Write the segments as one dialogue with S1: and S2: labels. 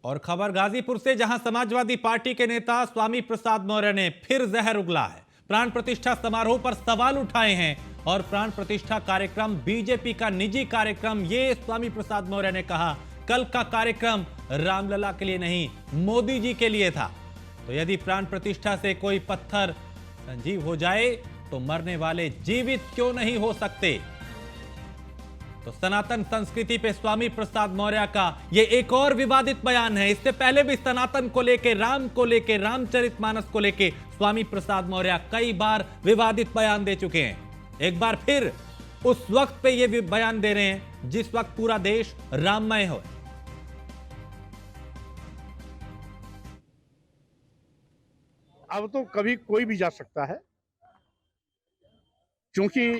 S1: और खबर गाजीपुर से, जहां समाजवादी पार्टी के नेता स्वामी प्रसाद मौर्य ने फिर जहर उगला है। प्राण प्रतिष्ठा समारोह पर सवाल उठाए हैं और प्राण प्रतिष्ठा कार्यक्रम बीजेपी का निजी कार्यक्रम, ये स्वामी प्रसाद मौर्य ने कहा। कल का कार्यक्रम रामलला के लिए नहीं, मोदी जी के लिए था। तो यदि प्राण प्रतिष्ठा से कोई पत्थर संजीव हो जाए तो मरने वाले जीवित क्यों नहीं हो सकते। तो सनातन संस्कृति पे स्वामी प्रसाद मौर्य का ये एक और विवादित बयान है। इससे पहले भी सनातन को लेके, राम को लेके, रामचरितमानस को लेके स्वामी प्रसाद मौर्य कई बार विवादित बयान दे चुके हैं। एक बार फिर उस वक्त पे ये बयान दे रहे हैं जिस वक्त पूरा देश राममय हो।
S2: अब तो कभी कोई भी जा सकता है, क्योंकि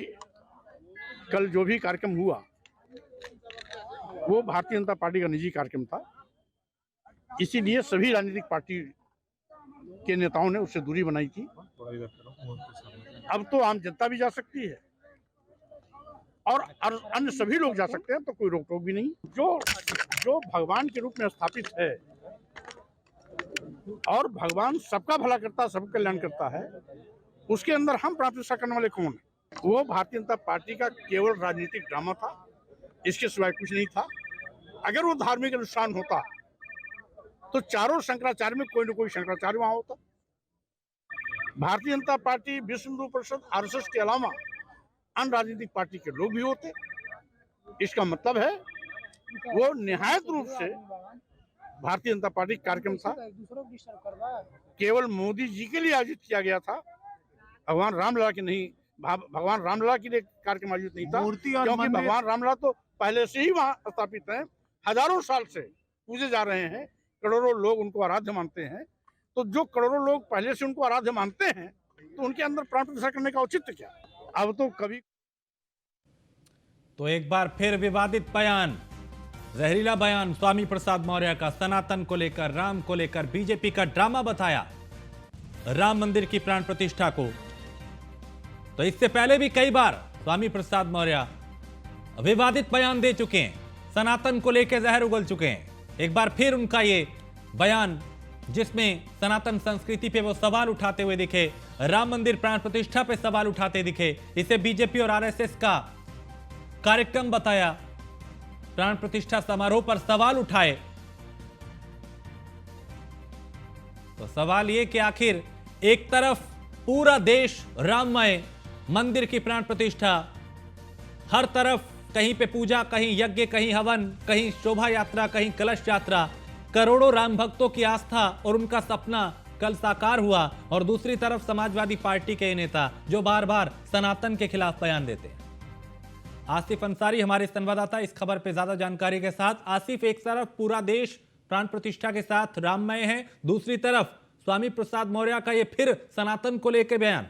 S2: कल जो भी कार्यक्रम हुआ वो भारतीय जनता पार्टी का निजी कार्यक्रम था। इसीलिए सभी राजनीतिक पार्टी के नेताओं ने उससे दूरी बनाई थी। अब तो आम जनता भी जा सकती है और अन्य सभी लोग जा सकते हैं, तो कोई रोक टोक भी नहीं। जो भगवान के रूप में स्थापित है और भगवान सबका भला करता है, सबका कल्याण करता है, उसके अंदर हम प्राण प्रतिष्ठा करने वाले कौन है? वो भारतीय जनता पार्टी का केवल राजनीतिक ड्रामा था, इसके सिवाय कुछ नहीं था। अगर वो धार्मिक अनुष्ठान होता तो चारों शंकराचार्य में कोई न कोई शंकराचार्य वहां होता। भारतीय जनता पार्टी, विश्व हिंदू परिषद, आरएसएस के अलावा अन्य राजनीतिक पार्टी के लोग भी होते। इसका मतलब है वो निहायत रूप से भारतीय जनता पार्टी कार्यक्रम था, केवल मोदी जी के लिए आयोजित किया गया था। भगवान रामलला के नहीं, भगवान रामलला के लिए कार्यक्रम आयोजित नहीं था, क्योंकि भगवान रामलला तो पहले से ही वहां स्थापित हैं, हजारों साल से पूजे जा रहे हैं, करोड़ों लोग उनको आराध्य मानते हैं। तो जो करोड़ों लोग पहले से उनको आराध्य मानते हैं, तो उनके अंदर प्राण प्रतिष्ठा करने का औचित्य क्या? अब तो कभी
S1: तो एक बार फिर विवादित बयान, जहरीला बयान स्वामी प्रसाद मौर्य का। सनातन को लेकर, राम को लेकर बीजेपी का ड्रामा बताया राम मंदिर की प्राण प्रतिष्ठा को। तो इससे पहले भी कई बार स्वामी प्रसाद मौर्य विवादित बयान दे चुके हैं, सनातन को लेकर जहर उगल चुके हैं। एक बार फिर उनका ये बयान, जिसमें सनातन संस्कृति पे वो सवाल उठाते हुए दिखे, राम मंदिर प्राण प्रतिष्ठा पे सवाल उठाते दिखे, इसे बीजेपी और आरएसएस का कार्यक्रम बताया। प्राण प्रतिष्ठा समारोह पर सवाल उठाए। तो सवाल ये कि आखिर एक तरफ पूरा देश राममय, मंदिर की प्राण प्रतिष्ठा, हर तरफ कहीं पे पूजा, कहीं यज्ञ, कहीं हवन, कहीं शोभा यात्रा, कहीं कलश यात्रा, करोड़ों राम भक्तों की आस्था और उनका सपना कल साकार हुआ। और दूसरी तरफ समाजवादी पार्टी के नेता जो बार बार सनातन के खिलाफ बयान देते हैं। आसिफ अंसारी हमारे संवाददाता इस खबर पे ज्यादा जानकारी के साथ। आसिफ, एक तरफ पूरा देश प्राण प्रतिष्ठा के साथ राममय है, दूसरी तरफ स्वामी प्रसाद मौर्य का ये फिर सनातन को लेकर बयान।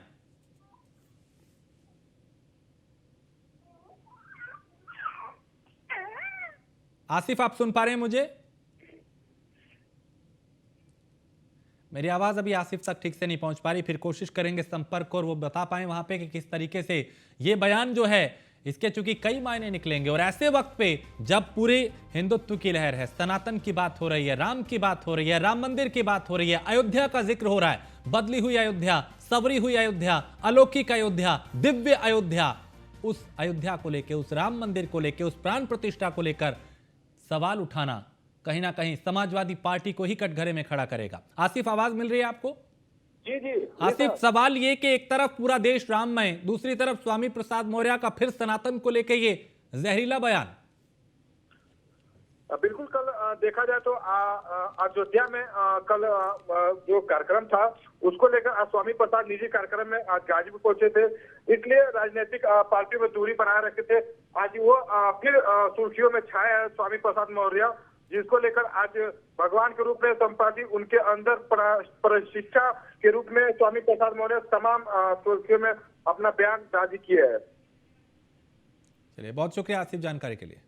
S1: आसिफ, आप सुन पा रहे हैं मुझे? मेरी आवाज अभी आसिफ तक ठीक से नहीं पहुंच पा रही, फिर कोशिश करेंगे संपर्क और वो बता पाए वहां पे कि किस तरीके से ये बयान जो है, इसके चूंकि कई मायने निकलेंगे। और ऐसे वक्त पे जब पूरे हिंदुत्व की लहर है, सनातन की बात हो रही है, राम की बात हो रही है, राम मंदिर की बात हो रही है, अयोध्या का जिक्र हो रहा है, बदली हुई अयोध्या, सबरी हुई अयोध्या, अलौकिक अयोध्या, दिव्य अयोध्या, उस अयोध्या को लेकर, उस राम मंदिर को लेकर, उस प्राण प्रतिष्ठा को लेकर सवाल उठाना कहीं ना कहीं समाजवादी पार्टी को ही कटघरे में खड़ा करेगा। आसिफ, आवाज मिल रही है आपको?
S3: जी जी
S1: आसिफ, सवाल ये कि एक तरफ पूरा देश राममय, दूसरी तरफ स्वामी प्रसाद मौर्य का फिर सनातन को लेकर ये जहरीला बयान।
S3: बिल्कुल, कल देखा जाए तो अयोध्या में कल जो कार्यक्रम था उसको लेकर स्वामी प्रसाद निजी कार्यक्रम में आज गाजीपुर पहुंचे थे, इसलिए राजनीतिक पार्टियों में दूरी बनाए रखे थे। आज वो फिर सुर्खियों में छाए हैं स्वामी प्रसाद मौर्य, जिसको लेकर आज भगवान के रूप में संपादी उनके अंदर प्रतिष्ठा के रूप में स्वामी प्रसाद मौर्य तमाम सुर्खियों में अपना बयान जारी किए हैं।
S1: चलिए, बहुत शुक्रिया आसिफ जानकारी के लिए।